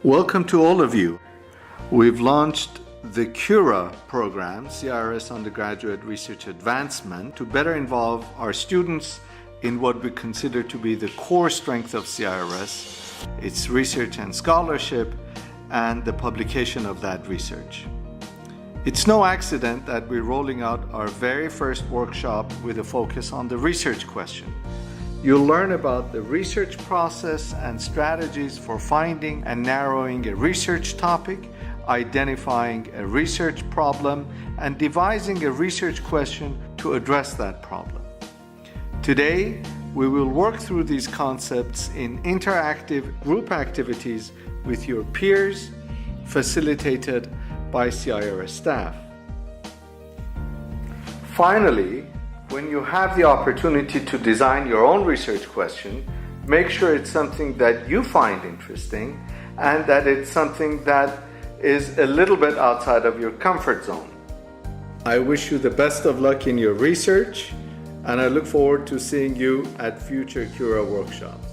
Welcome to all of you. We've launched the CURA program, CIRS Undergraduate Research Advancement, to better involve our students in what we consider to be the core strength of CIRS, its research and scholarship, and the publication of that research. It's no accident that we're rolling out our very first workshop with a focus on the research question. You'll learn about the research process and strategies for finding and narrowing a research topic, identifying a research problem, and devising a research question to address that problem. Today, we will work through these concepts in interactive group activities with your peers, facilitated by CIRS staff. Finally, when you have the opportunity to design your own research question, make sure it's something that you find interesting and that it's something that is a little bit outside of your comfort zone. I wish you the best of luck in your research, and I look forward to seeing you at future CURA workshops.